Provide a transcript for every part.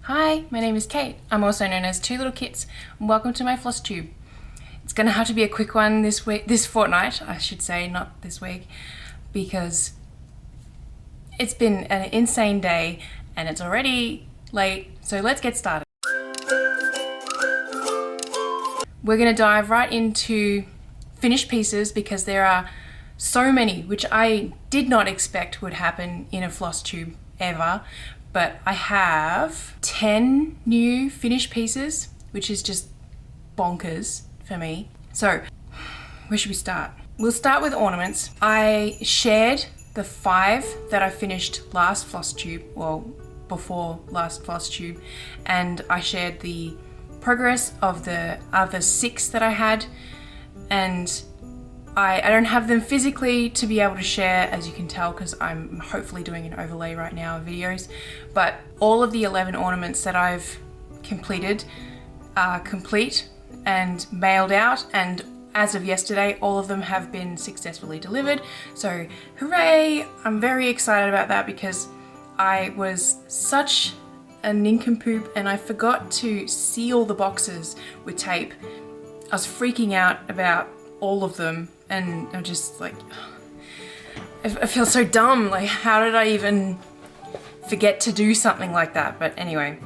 Hi, my name is Kate. I'm also known as Two Little Kits, and welcome to my FlossTube. It's gonna have to be a quick one this fortnight, I should say, not this week, because it's been an insane day and it's already late, so let's get started. We're gonna dive right into finished pieces because there are so many, which I did not expect would happen in a FlossTube ever. But I have 10 new finished pieces, which is just bonkers for me. So, where should we start? We'll start with ornaments. I shared the 5 that I finished last FlossTube, well, before last FlossTube, and I shared the progress of the other 6 that I had, and I don't have them physically to be able to share, as you can tell, because I'm hopefully doing an overlay right now of videos, but all of the 11 ornaments that I've completed are complete and mailed out, and as of yesterday, all of them have been successfully delivered. So hooray! I'm very excited about that because I was such a nincompoop and I forgot to seal the boxes with tape. I was freaking out about all of them, and I'm just like, I feel so dumb. Like, how did I even forget to do something like that? But anyway,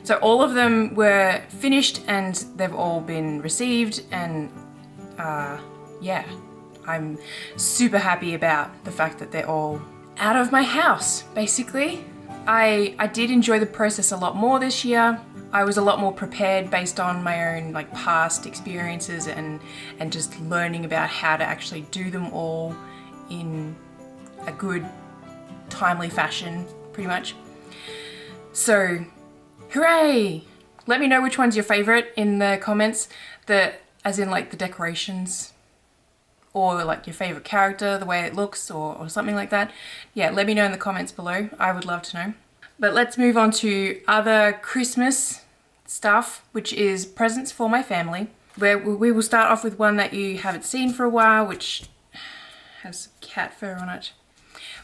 so all of them were finished and they've all been received, and yeah, I'm super happy about the fact that they're all out of my house, basically. I did enjoy the process a lot more this year. I was a lot more prepared based on my own like past experiences and just learning about how to actually do them all in a good, timely fashion, pretty much. So, hooray! Let me know which one's your favorite in the comments, as in like the decorations, or like your favorite character, the way it looks, or something like that. Yeah, let me know in the comments below. I would love to know. But let's move on to other Christmas stuff, which is presents for my family. Where we will start off with one that you haven't seen for a while, which has cat fur on it,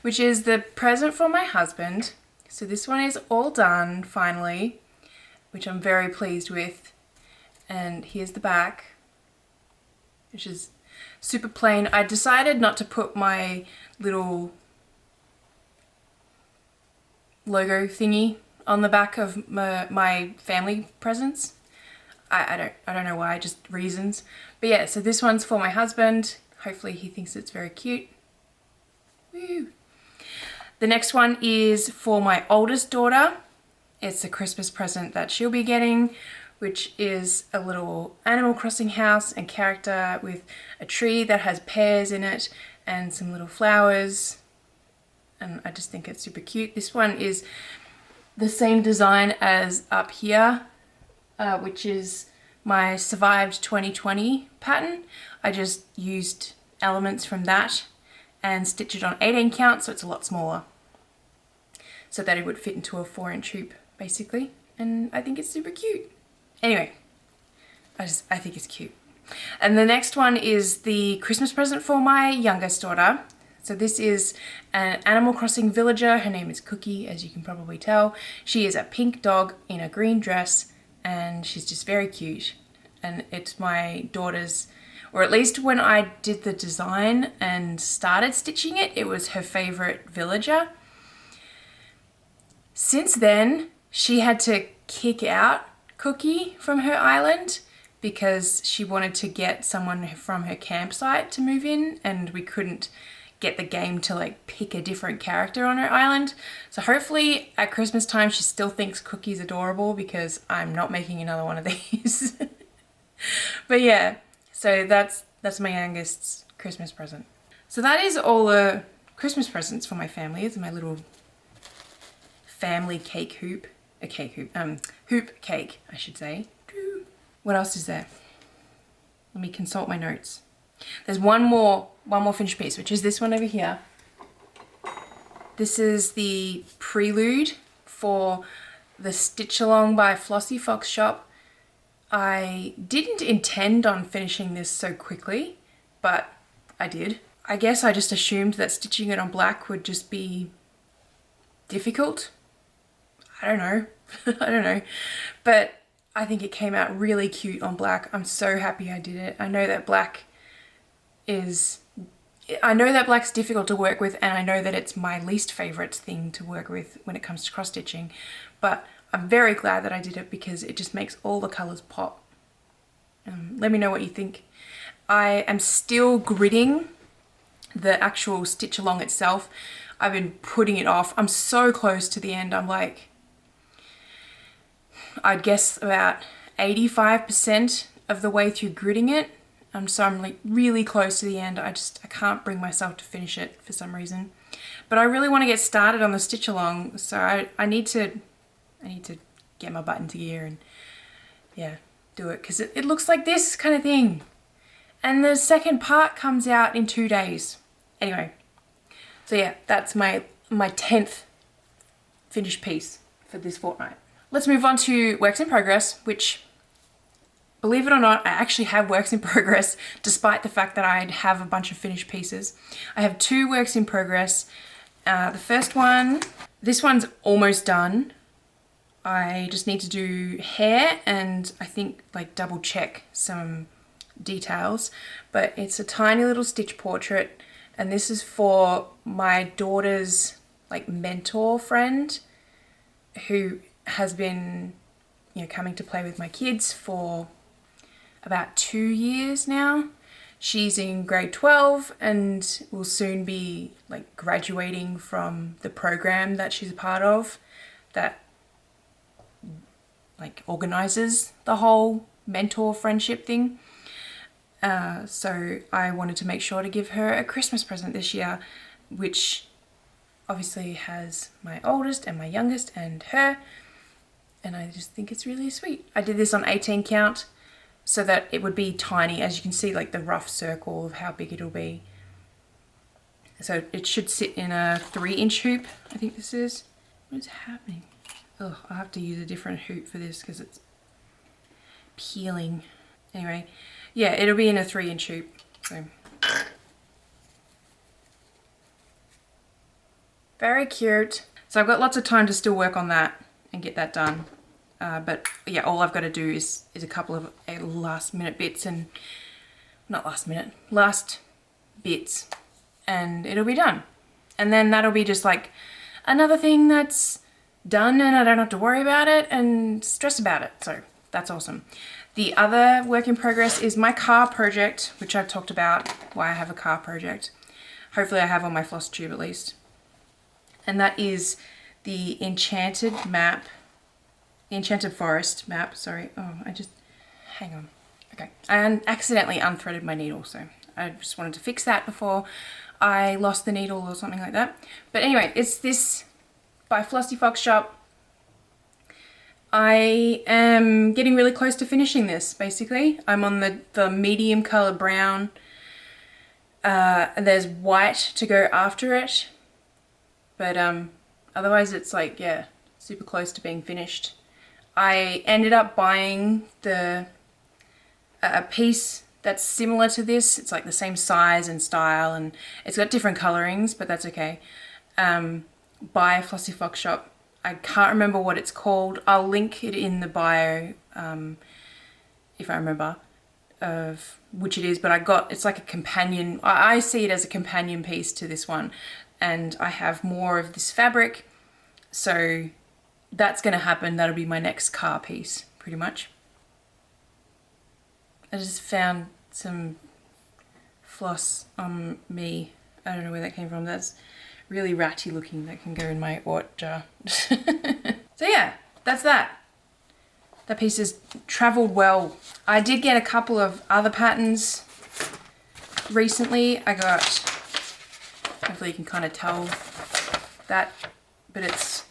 which is the present for my husband. So this one is all done finally, which I'm very pleased with. And here's the back, which is super plain. I decided not to put my little logo thingy on the back of my family presents. I don't know why, just reasons. But yeah, so this one's for my husband. Hopefully he thinks it's very cute. Woo! The next one is for my oldest daughter. It's a Christmas present that she'll be getting, which is a little Animal Crossing house and character with a tree that has pears in it and some little flowers. And I just think it's super cute. This one is the same design as up here, which is my Survived 2020 pattern. I just used elements from that and stitched it on 18 count, so it's a lot smaller, so that it would fit into a 4-inch hoop, basically. And I think it's super cute. Anyway, I think it's cute. And the next one is the Christmas present for my youngest daughter. So this is an Animal Crossing villager. Her name is Cookie, as you can probably tell. She is a pink dog in a green dress, and she's just very cute. And it's my daughter's, or at least when I did the design and started stitching it, it was her favorite villager. Since then, she had to kick out Cookie from her island because she wanted to get someone from her campsite to move in, and we couldn't get the game to like pick a different character on her island. So hopefully at Christmas time she still thinks Cookie's adorable, because I'm not making another one of these. But yeah, so that's my youngest's Christmas present. So that is all the Christmas presents for my family. It's my little family cake hoop. A cake hoop. Hoop cake, I should say. What else is there? Let me consult my notes. There's one more finished piece, which is this one over here. This is the Prelude for the Stitch Along by FlossyFoxShop. I didn't intend on finishing this so quickly, but I did. I guess I just assumed that stitching it on black would just be difficult. I don't know. I don't know. But I think it came out really cute on black. I'm so happy I did it. I know that black's difficult to work with, and I know that it's my least favorite thing to work with when it comes to cross stitching, but I'm very glad that I did it because it just makes all the colors pop. Let me know what you think. I am still gridding the actual stitch along itself. I've been putting it off. I'm so close to the end. I'm like, I'd guess about 85% of the way through gridding it. So I'm like really close to the end. I can't bring myself to finish it for some reason. But I really want to get started on the stitch along. So I need to get my butt into gear and yeah, do it. Because it looks like this kind of thing. And the second part comes out in 2 days. Anyway, so yeah, that's my 10th finished piece for this fortnight. Let's move on to works in progress, which, believe it or not, I actually have works in progress despite the fact that I have a bunch of finished pieces. I have 2 works in progress. The first one, this one's almost done. I just need to do hair and I think like double check some details, but it's a tiny little stitch portrait, and this is for my daughter's like mentor friend who has been, you know, coming to play with my kids for about 2 years now. She's in grade 12 and will soon be like graduating from the program that she's a part of that like organizes the whole mentor friendship thing. So I wanted to make sure to give her a Christmas present this year, which obviously has my oldest and my youngest and her, and I just think it's really sweet. I did this on 18 count so that it would be tiny, as you can see, like the rough circle of how big it'll be. So it should sit in a 3-inch hoop, I think this is. What is happening? Oh, I'll have to use a different hoop for this because it's peeling. Anyway, yeah, it'll be in a 3-inch hoop. So very cute. So I've got lots of time to still work on that and get that done. But yeah, all I've got to do is a couple of last bits, and it'll be done. And then that'll be just like another thing that's done and I don't have to worry about it and stress about it. So that's awesome. The other work in progress is my car project, which I've talked about, why I have a car project. Hopefully I have on my FlossTube at least. And that is the Enchanted Forest map, sorry. Oh, hang on. Okay, I accidentally unthreaded my needle, so I just wanted to fix that before I lost the needle or something like that. But anyway, it's this by FlossyFoxShop. I am getting really close to finishing this, basically. I'm on the medium color brown. And there's white to go after it. But otherwise it's like, yeah, super close to being finished. I ended up buying a piece that's similar to this. It's like the same size and style, and it's got different colorings, but that's okay. By FlossyFoxShop. I can't remember what it's called. I'll link it in the bio if I remember of which it is, but it's like a companion. I see it as a companion piece to this one, and I have more of this fabric, so that's going to happen. That'll be my next car piece, pretty much. I just found some floss on me. I don't know where that came from. That's really ratty looking. That can go in my Ort jar. So yeah, that's that. That piece has traveled well. I did get a couple of other patterns recently. I got, hopefully you can kind of tell that, but it's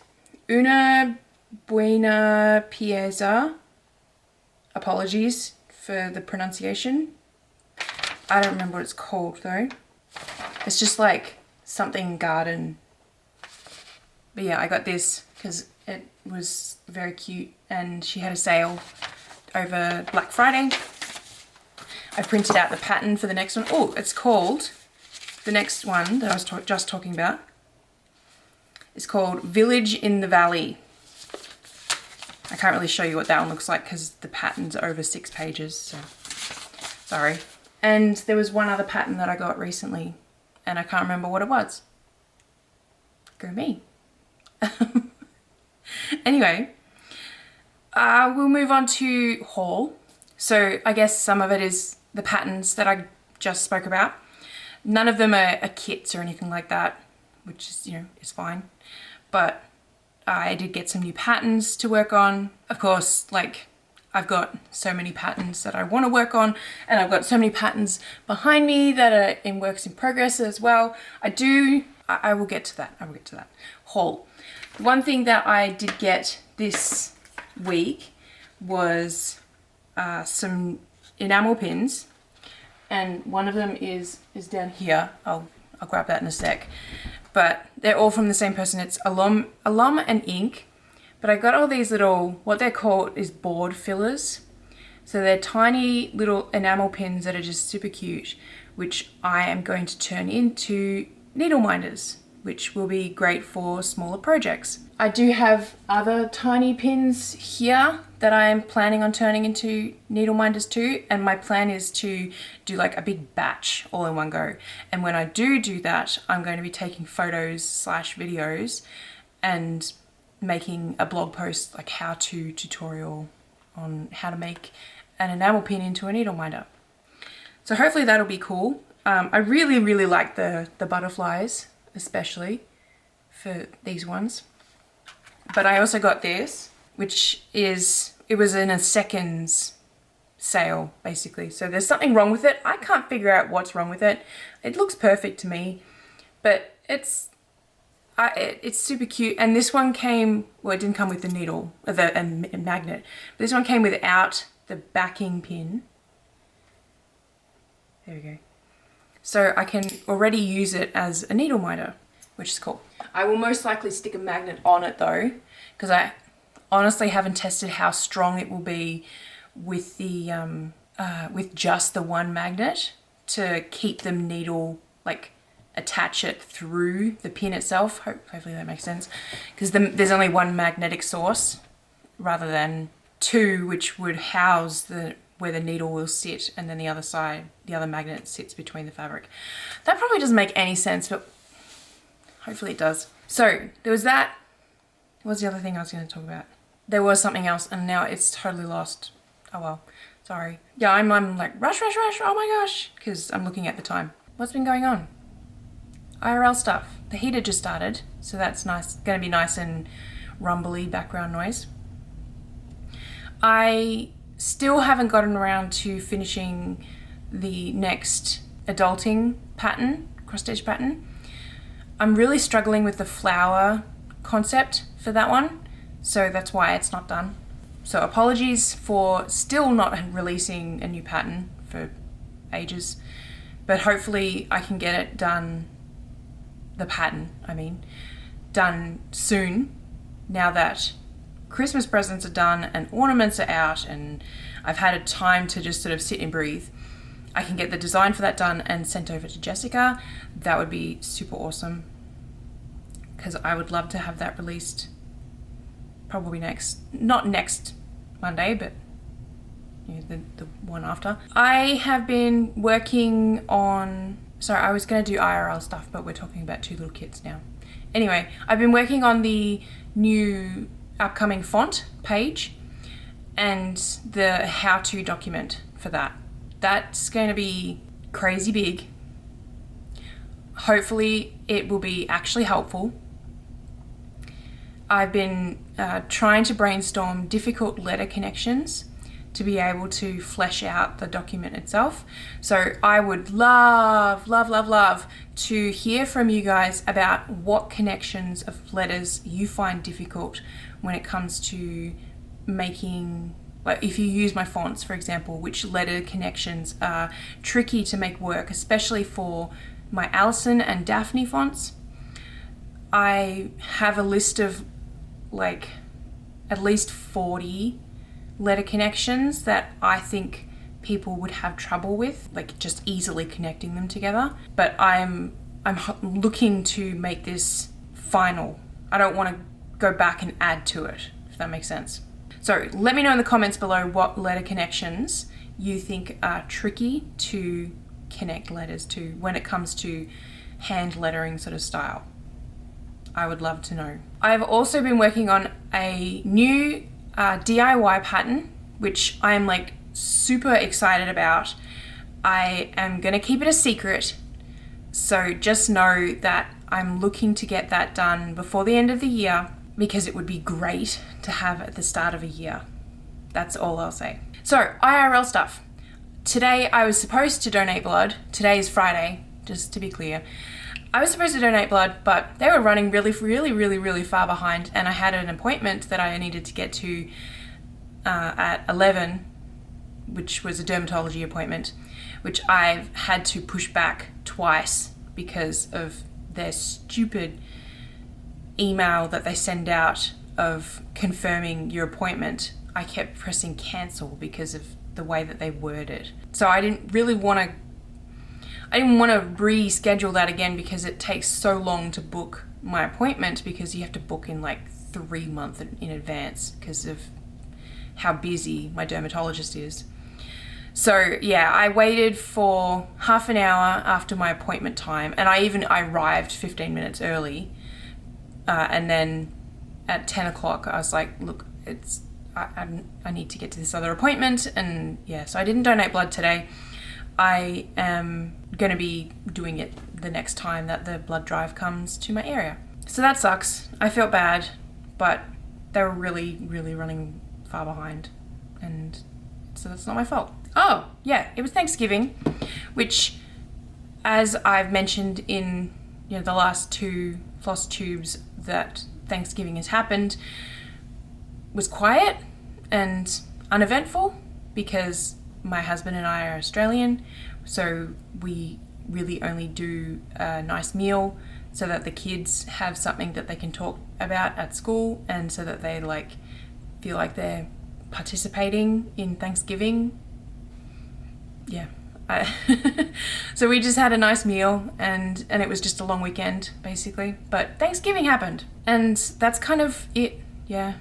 Una Buena Pieza. Apologies for the pronunciation. I don't remember what it's called though. It's just like something garden. But yeah, I got this because it was very cute and she had a sale over Black Friday. I printed out the pattern for the next one. Oh, it's called, the next one that I was just talking about, it's called Village in the Valley. can't really show you what that one looks like because the pattern's over 6 pages, so sorry. And there was one other pattern that I got recently and I can't remember what it was. Go me. Anyway, we'll move on to haul. So I guess some of it is the patterns that I just spoke about. None of them are kits or anything like that, which is, you know, is fine. But I did get some new patterns to work on. Of course, like, I've got so many patterns that I want to work on, and I've got so many patterns behind me that are in works in progress as well. I will get to that. I will get to that. Haul. One thing that I did get this week was some enamel pins, and one of them is down here. I'll grab that in a sec. But they're all from the same person. It's Alum and Ink. But I got all these little, what they're called is board fillers. So they're tiny little enamel pins that are just super cute, which I am going to turn into needle minders, which will be great for smaller projects. I do have other tiny pins here that I am planning on turning into needle minders too, and my plan is to do like a big batch all in one go. And when I do that, I'm going to be taking photos / videos and making a blog post, like how-to tutorial on how to make an enamel pin into a needle minder. So hopefully that'll be cool. I really like the butterflies, especially for these ones. But I also got this, which is, it was in a seconds sale basically. So there's something wrong with it. I can't figure out what's wrong with it. It looks perfect to me, but it's super cute. And this one came, well, it didn't come with the needle, the magnet. But this one came without the backing pin. There we go. So I can already use it as a needle minder, which is cool. I will most likely stick a magnet on it though, because I honestly haven't tested how strong it will be with the with just the one magnet to keep the needle, like attach it through the pin itself. Hopefully that makes sense, because there's only one magnetic source rather than two, which would house where the needle will sit, and then the other side, the other magnet sits between the fabric. That probably doesn't make any sense, but hopefully it does. So there was that. What was the other thing I was going to talk about? There was something else and now it's totally lost. Oh well, sorry. Yeah, I'm like rush, oh my gosh, because I'm looking at the time. What's been going on? IRL stuff. The heater just started, so that's nice. Going to be nice and rumbly background noise. I still haven't gotten around to finishing the next adulting pattern, cross stitch pattern. I'm really struggling with the flower concept for that one, so that's why it's not done. So apologies for still not releasing a new pattern for ages, but hopefully I can get it done, the pattern, I mean, done soon, now that Christmas presents are done and ornaments are out and I've had a time to just sort of sit and breathe. I can get the design for that done and sent over to Jessica. That would be super awesome, because I would love to have that released probably not next Monday, but you know, the one after. I have been working on, sorry, I was going to do IRL stuff, but we're talking about Two Little Kits now. Anyway, I've been working on the new upcoming font page and the how-to document for that. That's going to be crazy big. Hopefully it will be actually helpful. I've been trying to brainstorm difficult letter connections to be able to flesh out the document itself. So I would love to hear from you guys about what connections of letters you find difficult when it comes to making, like if you use my fonts, for example, which letter connections are tricky to make work, especially for my Allison and Daphne fonts. I have a list of like at least 40 letter connections that I think people would have trouble with, like just easily connecting them together. But I'm looking to make this final. I don't want to go back and add to it, if that makes sense. So let me know in the comments below what letter connections you think are tricky to connect letters to when it comes to hand lettering sort of style. I would love to know. I've also been working on a new DIY pattern, which I am like super excited about. I am gonna keep it a secret, so just know that I'm looking to get that done before the end of the year, because it would be great to have at the start of a year. That's all I'll say. So, IRL stuff. Today I was supposed to donate blood. Today is Friday, just to be clear. I was supposed to donate blood, but they were running really far behind, and I had an appointment that I needed to get to at 11, which was a dermatology appointment, which I've had to push back twice because of their stupid email that they send out of confirming your appointment. I kept pressing cancel because of the way that they word it. So I didn't want to reschedule that again, because it takes so long to book my appointment, because you have to book in like 3 months in advance because of how busy my dermatologist is. So yeah, I waited for half an hour after my appointment time, and I arrived 15 minutes early, and then at 10 o'clock I was like, look, I need to get to this other appointment, and yeah, so I didn't donate blood today. I am going to be doing it the next time that the blood drive comes to my area. So that sucks. I felt bad, but they were really running far behind, and so that's not my fault. Oh yeah, it was Thanksgiving, which, as I've mentioned in the last 2 FlossTubes, that Thanksgiving has happened, was quiet and uneventful, because my husband and I are Australian, so we really only do a nice meal so that the kids have something that they can talk about at school, and so that they feel like they're participating in Thanksgiving. Yeah. So we just had a nice meal, and it was just a long weekend basically, but Thanksgiving happened, and that's kind of it. Yeah,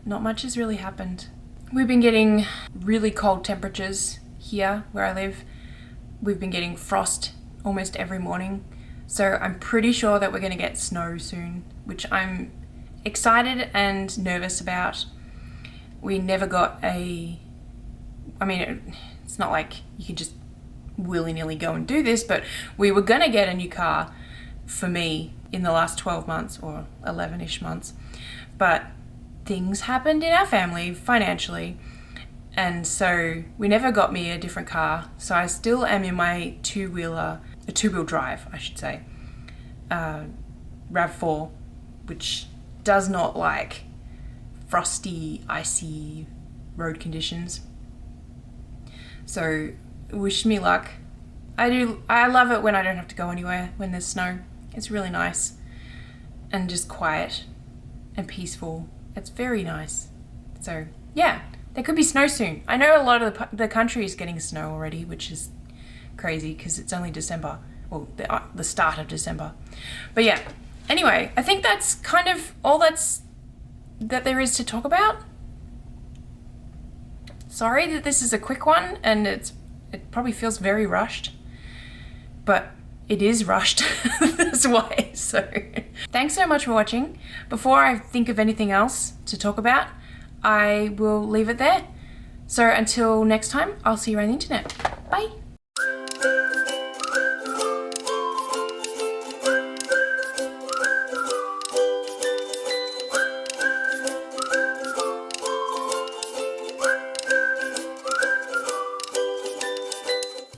not much has really happened. We've been getting really cold temperatures here where I live. We've been getting frost almost every morning, so I'm pretty sure that we're going to get snow soon, which I'm excited and nervous about. We never got it's not like you can just willy-nilly go and do this, but we were going to get a new car for me in the last 12 months or 11-ish months, but things happened in our family financially, and so we never got me a different car. So I still am in my two-wheel drive, I should say, RAV4, which does not like frosty, icy road conditions. So wish me luck. I love it when I don't have to go anywhere when there's snow. It's really nice and just quiet and peaceful. It's very nice. So yeah, there could be snow soon. I know a lot of the country is getting snow already, which is crazy because it's only December. Well, the start of December. But yeah, anyway, I think that's kind of all that there is to talk about. Sorry that this is a quick one, and it probably feels very rushed, but it is rushed. That's why. So thanks so much for watching. Before I think of anything else to talk about, I will leave it there. So until next time, I'll see you around the internet. Bye.